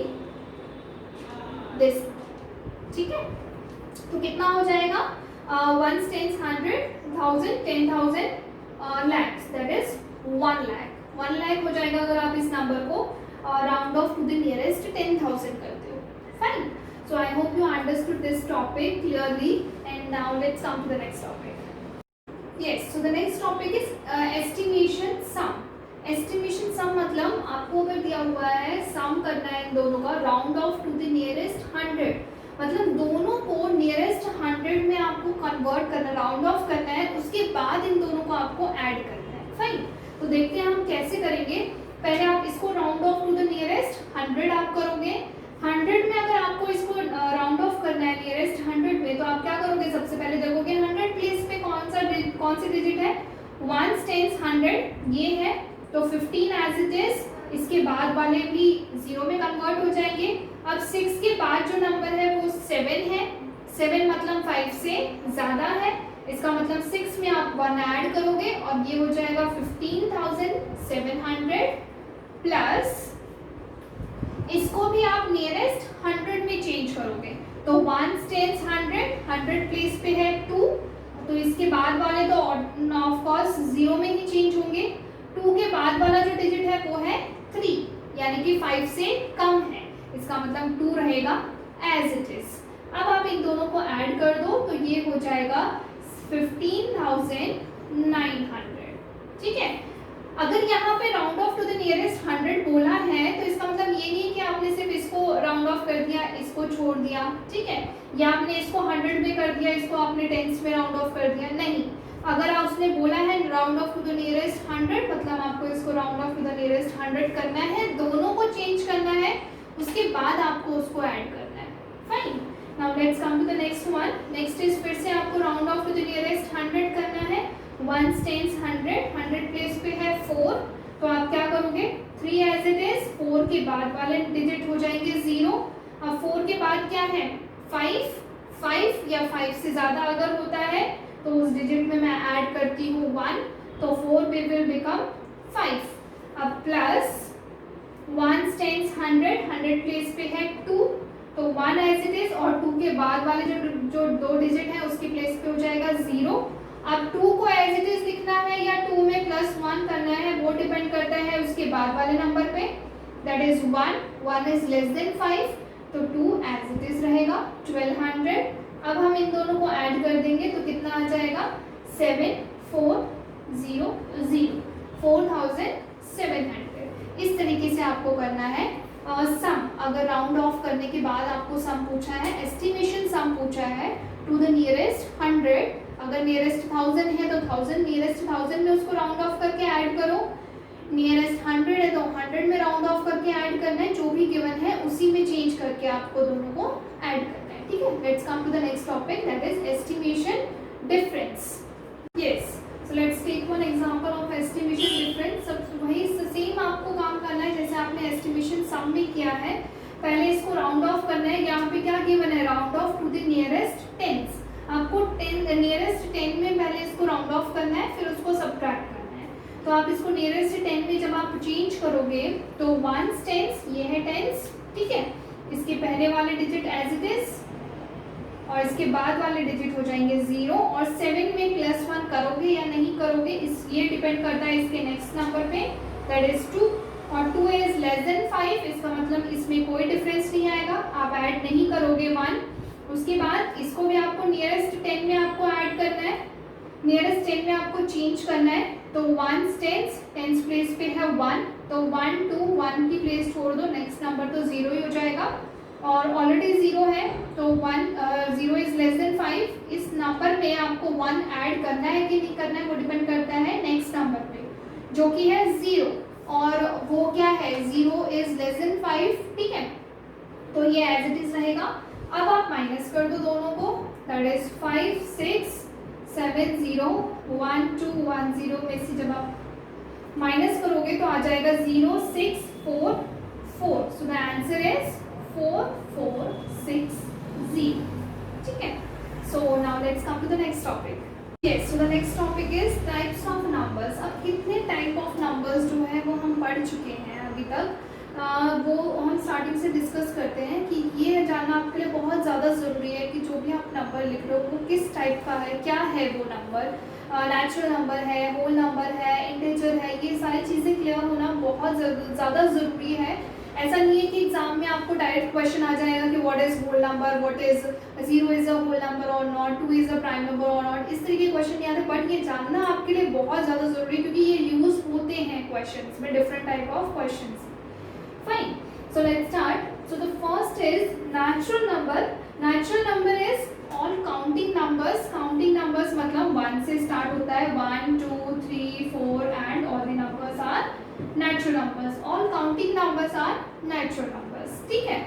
this. ठीक है, तो कितना हो जाएगा 1 10 100,000 10,000 lakhs, that is 1 lakh. 1 lakh हो जाएगा अगर आप इस नंबर को round off to the nearest 10,000 करते हो। Fine, so I hope you understood this topic clearly, and now let's come to the next topic. Yes, so the next topic is estimation sum. Estimation sum मतलब आपको अगर दिया हुआ है सम करना है इन दोनों का round off to the nearest 100, मतलब दोनों को नियरेस्ट 100 में आपको कन्वर्ट करना, राउंड ऑफ करना है, उसके बाद इन दोनों को आपको ऐड करना है। फाइन, तो देखते हैं हम कैसे करेंगे। पहले आप इसको round off to the nearest 100 आप करोगे। 100 में अगर आपको इसको राउंड ऑफ करना है नियरेस्ट 100 में तो आप क्या करोगे, सबसे पहले देखोगे 100 प्लेस पे कौन सी डिजिट है, 1 10 100 ये है तो 15 एज इट इज, इसके बाद वाले भी 0 में कन्वर्ट हो जाएंगे। अब 6 के बाद जो नंबर है वो 7 है, 7 मतलब 5 से ज़्यादा है, इसका मतलब 6 में आप 1 ऐड करोगे और ये हो जाएगा 15,700 प्लस इसको भी आप नियरेस्ट 100 में चेंज करोगे तो 1 10 100 प्लेस पे है 2, तो इसके बाद वाले तो ऑफ कोर्स 0 में ही चेंज होंगे। 2 के बाद वाला जो डिजिट है वो है 3, यानी कि 5 से कम है, इसका मतलब 2 रहेगा एज इट इज। अब आप इन दोनों को ऐड कर दो तो ये हो जाएगा 15,900। ठीक है, अगर यहाँ पे round off to the nearest 100 बोला है तो इसका मतलब ये नहीं कि आपने सिर्फ इसको राउंड ऑफ कर दिया, इसको छोड़ दिया, ठीक है, या आपने इसको 100 में कर दिया, इसको आपने टेंस में राउंड ऑफ कर दिया, नहीं। अगर उसने बोला है round off to the nearest 100 मतलब आपको इसको round off to the nearest 100 करना है, दोनों को चेंज करना है, उसके बाद आपको उसको ऐड करना है। Fine, now let's come to the next one. Next is फिर से आपको round off to the nearest 100 करना है। 1 10 100 प्लेस पे है 4, तो आप क्या करोगे 3 एज इट इज, 4 के बाद वाले डिजिट हो जाएंगे 0। अब 4 के बाद क्या है 5 या 5 से ज़्यादा अगर होता है तो उस डिजिट में मैं ऐड करती हूँ 1, तो 4 पे विल बिकम 5। अब प्लस 1 10 100 प्लेस पे है 2, तो 1 एज इट इज और 2 के बाद वाले जो दो डिजिट है उसके प्लेस पे हो जाएगा 0। अब 2 को एज इट इज लिखना है या 2 में +1 करना है वो डिपेंड करता है उसके बाद वाले नंबर पे, that is 1 is less than 5, तो 2 एज इट इज रहेगा 1200। अब हम इन दोनों को ऐड कर देंगे तो कितना आ जाएगा 7400 4700। इस तरीके से आपको करना है सम। अगर राउंड ऑफ करने के बाद आपको सम पूछा है, एस्टिमेशन सम पूछा है टू द नियरेस्ट 100, अगर नियरेस्ट 1000 है तो 1000, नियरेस्ट 1000 में उसको राउंड ऑफ करके ऐड करो, नियरेस्ट 100 है तो 100 में राउंड ऑफ करके ऐड करना है, जो भी गिवन है उसी में चेंज करके आपको दोनों को ऐड करना है। ठीक है, let's come to the next topic, that is estimation difference. Yes, so let's take one example of estimation difference. सब वही सेम आपको काम करना है जैसे आपने एस्टिमेशन सम में किया है। पहले इसको राउंड ऑफ करना है, यहाँ पे क्या गिवन है round off to the nearest tens. आपको नियरेस्ट 10 में पहले इसको राउंड ऑफ करना है, फिर उसको सबट्रैक्ट करना है। तो आप इसको नियरेस्ट 10 में जब आप चेंज करोगे तो 1 टेंस, ये है टेंस, ठीक है, इसके पहले वाले डिजिट एज इट इज और इसके बाद वाले डिजिट हो जाएंगे 0, और 7 में +1 करोगे या नहीं करोगे ये डिपेंड करता है इसके नेक्स्ट नंबर पे, दैट इज 2, और 2 इज लेस देन 5, इसका मतलब इसमें कोई डिफरेंस नहीं आएगा, आप ऐड नहीं करोगे 1। उसके बाद इसको भी आपको नियरेस्ट 10 में आपको ऐड करना है, नियरेस्ट 10 में आपको चेंज करना है, तो 1 टेंस, टेंस प्लेस पे है 1, तो 1 2 1 की प्लेस छोड़ दो, नेक्स्ट नंबर तो 0 ही हो जाएगा, और ऑलरेडी 0 है तो 0 इज लेस देन 5। इस नंबर में आपको 1 ऐड करना है कि नहीं करना है वो डिपेंड करता है नेक्स्ट नंबर पे, जो कि है 0, और वो क्या है 0 इज लेस देन 5, ठीक है। तो ये एज इट इज रहेगा। अब आप माइनस कर दो दोनों को, दैट इज 5 6 7 0 1 2 1 0 में से जब आप माइनस करोगे तो आ जाएगा 0 6 4 4, सो द आंसर इज 4 4 6 0, ठीक है। So now let's come to the next topic. Yes, so the next topic is types of numbers. अब कितने टाइप ऑफ नंबर्स जो है वो हम पढ़ चुके हैं अभी तक, वो हम स्टार्टिंग से डिस्कस करते हैं कि ये जानना आपके लिए बहुत ज़्यादा ज़रूरी है कि जो भी आप नंबर लिख रहे हो वो किस टाइप का है, क्या है वो नंबर, नेचुरल नंबर है, होल नंबर है, इंटीजर है, ये सारी चीज़ें क्लियर होना बहुत ज़्यादा ज़रूरी है। ऐसा नहीं है कि एग्जाम में आपको डायरेक्ट क्वेश्चन आ जाएगा कि what is whole number, what is 0 is a whole number और not, 2 is a prime number और नॉट, इस तरीके के क्वेश्चन नहीं आते, बट ये जानना आपके लिए बहुत ज़्यादा ज़रूरी है क्योंकि ये यूज होते हैं क्वेश्चंस में, different type of questions. Fine. So let's start. So the first is natural number. Natural number is all counting numbers. Counting numbers मतलब 1 से start होता है, 1 2 3 4 and all the numbers are natural numbers. All counting numbers are natural numbers. ठीक है।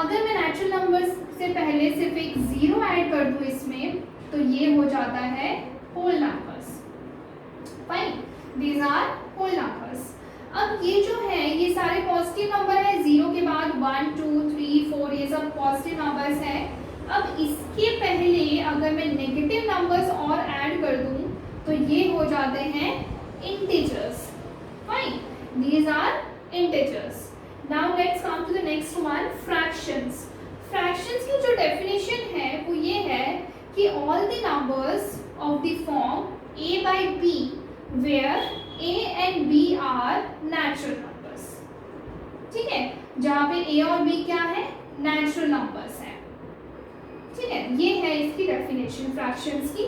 अगर मैं natural numbers से पहले सिर्फ एक 0 ऐड कर दूँ इसमें तो ये हो जाता है whole numbers. Fine. These are whole numbers. अब ये जो है ये सारे पॉजिटिव नंबर है, 0 के बाद 1 2 3 4 ये सब पॉजिटिव नंबर्स हैं। अब इसके पहले अगर मैं नेगेटिव नंबर्स और ऐड कर दूं तो ये हो जाते हैं integers. Fine, these are integers. Now let's come to the next one, fractions. Fractions की जो डेफिनेशन है वो ये है कि all the numbers of the form a by b where a and b are natural numbers, ठीक है, जहाँ पे a और b क्या है, नेचुरल नंबर्स हैं, ठीक है। ये है इसकी डेफिनेशन फ्रैक्शंस की।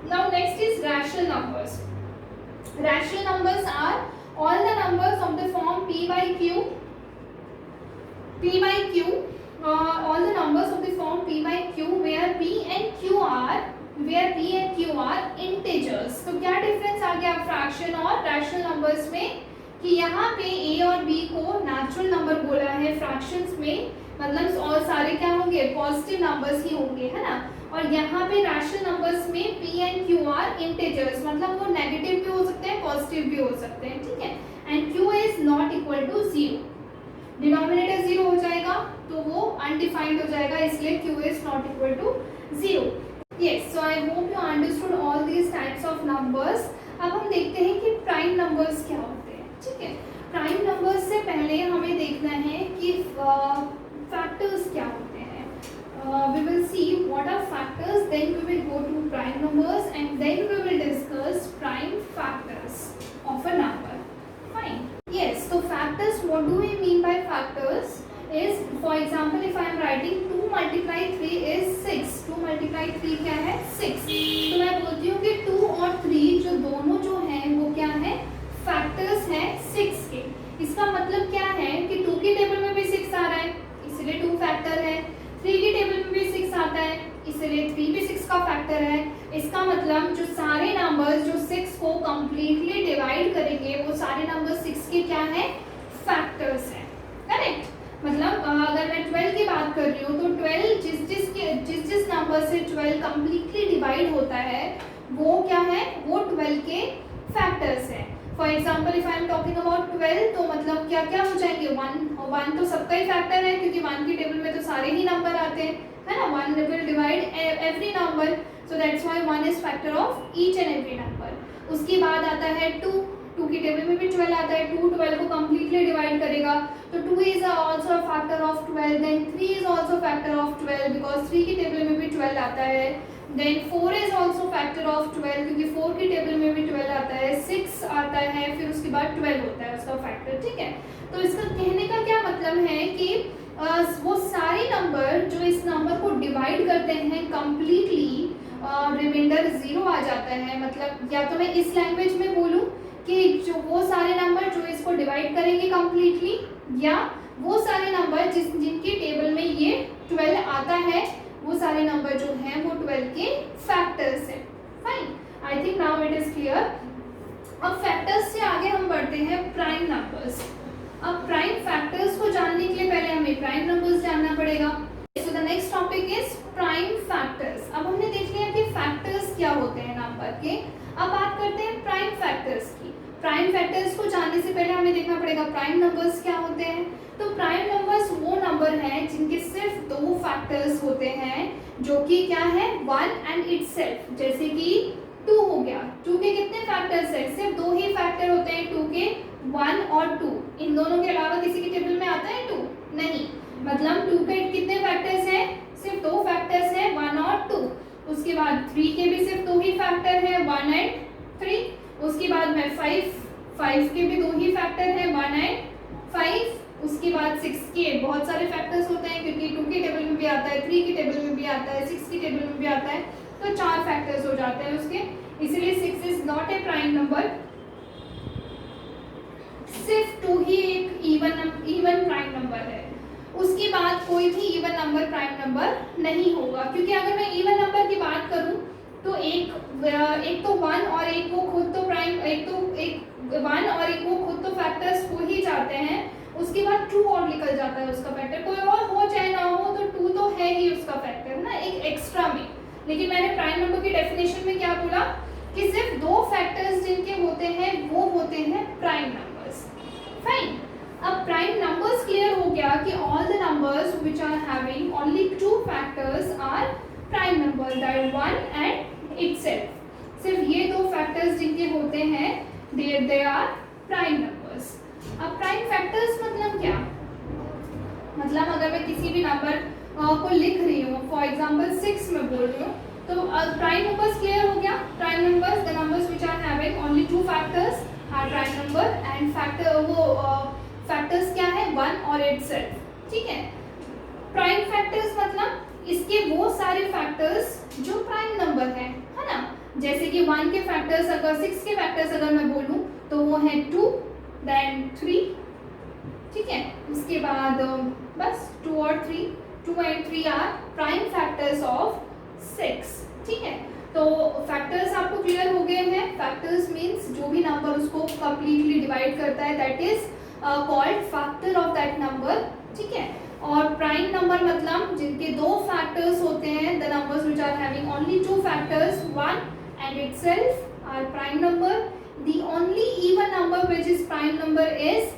Now next is rational numbers. Rational numbers are all the numbers of the form p by q, all the numbers of the form p by q where p and q are integers। तो क्या difference आ गया fraction और rational numbers में कि यहाँ पे a और b को नेचुरल नंबर बोला है, फ्रैक्शंस में मतलब और सारे क्या होंगे, पॉजिटिव नंबर्स ही होंगे, है ना। और यहाँ पे रैशनल नंबर्स में p and q are integers, मतलब वो नेगेटिव भी हो सकते हैं, पॉजिटिव भी हो सकते हैं, ठीक है। And q is not equal to 0, denominator 0 हो जाएगा तो वो अनडिफाइंड हो जाएगा, इसलिए q is not equal to 0। Yes, so I hope you understood all these types of numbers। अब हम देखते हैं कि प्राइम नंबर्स क्या होते हैं, ठीक है। प्राइम नंबर्स से पहले हमें देखना है कि फैक्टर्स क्या होते हैं। We will see what are factors, then we will go to prime numbers and then we will discuss prime factors of a number. Fine. Yes, so factors, what do we mean by factors? Is for example if I am writing 2 multiply 3 is 6, 2 multiply 3 क्या है 6, तो मैं बोलती हूँ कि 2 और 3 जो दोनों जो हैं वो क्या है, फैक्टर्स हैं 6 के। इसका मतलब क्या है कि 2 की टेबल में भी 6 आ रहा है इसलिए 2 फैक्टर है, 3 की टेबल में भी 6 आता है इसलिए 3 भी 6 का फैक्टर है। इसका मतलब जो सारे नंबर्स जो 6 को कंप्लीटली डिवाइड करेंगे वो सारे नंबर 6 के क्या है, फैक्टर्स हैं, करेक्ट। मतलब अगर मैं 12 की बात कर रही हूँ तो 12 जिस नंबर से 12 कम्प्लीटली डिवाइड होता है वो क्या है, वो 12 के फैक्टर्स है। For example if I am talking about 12 तो मतलब क्या क्या हो जाएंगे, 1 तो सबका ही फैक्टर है क्योंकि 1 की टेबल में तो सारे ही नंबर आते हैं, है ना। 1 will divide every number, so that's why 1 is factor of each and every number. उसके बाद आता है 2 की टेबल में भी 12 आता है, 2 12 को कम्प्लीटली डिवाइड करेगा तो 2 is also factor of 12, then 3 is also factor of 12 because 3 की टेबल में भी 12 आता है, then 4 is also factor of 12 क्योंकि 4 की टेबल में भी 12 आता है, 6 आता है, फिर उसके बाद 12 होता है उसका फैक्टर, ठीक है। तो इसका कहने का क्या मतलब है कि वो सारे नंबर जो इस नंबर को डिवाइड करते हैं कम्प्लीटली रिमाइंडर 0 आ जाता है, मतलब या तो मैं इस लैंग्वेज में बोलूँ कि जो वो सारे नंबर जो इसको डिवाइड करेंगे कम्प्लीटली, या वो सारे नंबर जिनकी टेबल में ये 12 आता है, वो सारे नंबर जो हैं वो 12 के फैक्टर्स हैं। Fine, I think now it is clear. अब फैक्टर्स से आगे हम बढ़ते हैं प्राइम नंबर्स। अब प्राइम फैक्टर्स को जानने के लिए पहले हमें प्राइम नंबर्स जानना पड़ेगा। सो the next topic is prime factors. अब हमने देख लिया कि फैक्टर्स क्या होते हैं नंबर के। अब बात करते हैं प्राइम फैक्टर्स की। प्राइम फैक्टर्स को जानने से पहले हमें देखना पड़ेगा प्राइम नंबर्स क्या होते हैं। तो प्राइम नंबर्स वो नंबर हैं जिनके सिर्फ 2 फैक्टर्स होते हैं, जो कि क्या है, 1 एंड इटसेल्फ। जैसे कि 2 हो गया, 2 के कितने फैक्टर्स हैं, सिर्फ 2 ही फैक्टर होते हैं 2 के, 1 और 2। इन दोनों के अलावा किसी की टेबल में आता है 2? नहीं। मतलब 2 के कितने फैक्टर्स हैं, सिर्फ 2 फैक्टर्स हैं, 1 और 2। उसके बाद 3 के भी सिर्फ 2 ही फैक्टर हैं, 1 एंड 3। उसके बाद में 5 के भी 2 ही फैक्टर हैं, 1 एंड 5। उसके बाद 6 के बहुत सारे फैक्टर्स होते हैं, क्योंकि 2 की टेबल में भी आता है, 3 की टेबल में भी आता है, 6 की टेबल में भी आता है, तो 4 फैक्टर्स हो जाते हैं उसके। इसलिए 6 is not a prime number. सिर्फ 2 ही एक इवन प्राइम नंबर है। उसके बाद कोई भी इवन नंबर प्राइम नंबर नहीं होगा, क्योंकि अगर मैं इवन नंबर की बात करूं तो एक तो 1 और एक वो खुद तो प्राइम, एक 1 और एक वो खुद तो फैक्टर्स हो ही जाते हैं। उसके बाद 2 और निकल जाता है उसका फैक्टर, कोई और हो चाहे ना हो, तो 2 तो है ही उसका फैक्टर ना, एक एक्स्ट्रा में। लेकिन मैंने प्राइम नंबर की डेफिनेशन में क्या बोला कि सिर्फ 2 फैक्टर्स जिनके होते हैं वो होते हैं प्राइम नंबर्स। फाइन, अब प्राइम नंबर्स क्लियर हो गया कि all the numbers which are having only 2 factors are prime number, that 1 and itself. सिर्फ ये 2 फैक्टर्स जिनके होते हैं दे आर प्राइम नंबर्स। अब प्राइम फैक्टर्स मतलब क्या, मतलब अगर मैं किसी भी नंबर को लिख रही हूँ, फॉर एग्जाम्पल 6 में बोल रही हूँ, तो प्राइम नंबर्स क्लियर हो गया। Prime numbers, the numbers which are having only 2 factors are prime number, and factors क्या है, 1 और इटसेल्फ। ठीक है, प्राइम फैक्टर्स मतलब इसके वो सारे फैक्टर्स जो प्राइम नंबर है ना। जैसे कि 1 के फैक्टर्स, अगर 6 के फैक्टर्स अगर मैं बोलूँ तो वो है 2 देन 3। ठीक है, उसके बाद बस 2 और 3, 2 and 3 are prime factors of 6। ठीक है, तो फैक्टर्स आपको क्लियर हो गए हैं। फैक्टर्स मीन्स जो भी नंबर उसको कंप्लीटली डिवाइड करता है, that is called factor of that number. ठीक है, और प्राइम नंबर मतलब जिनके 2 फैक्टर्स होते हैं, the numbers which are having only 2 factors, 1 and itself are prime number. The only even number which is prime number is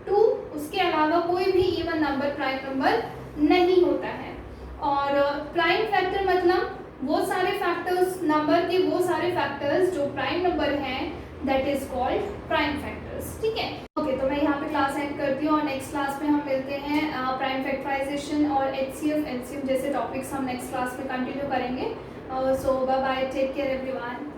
2। उसके अलावा कोई भी इवन नंबर प्राइम नंबर नहीं होता है। और प्राइम फैक्टर मतलब वो सारे फैक्टर्स, नंबर के वो सारे फैक्टर्स जो प्राइम नंबर हैं, that is called prime factors. ठीक है, ओके, तो मैं यहाँ पे क्लास एंड करती हूँ और नेक्स्ट क्लास में हम मिलते हैं। प्राइम फैक्टराइजेशन और HCF, LCM जैसे टॉपिक्स हम नेक्स्ट क्लास में कंटिन्यू करेंगे। So bye bye, take care everyone.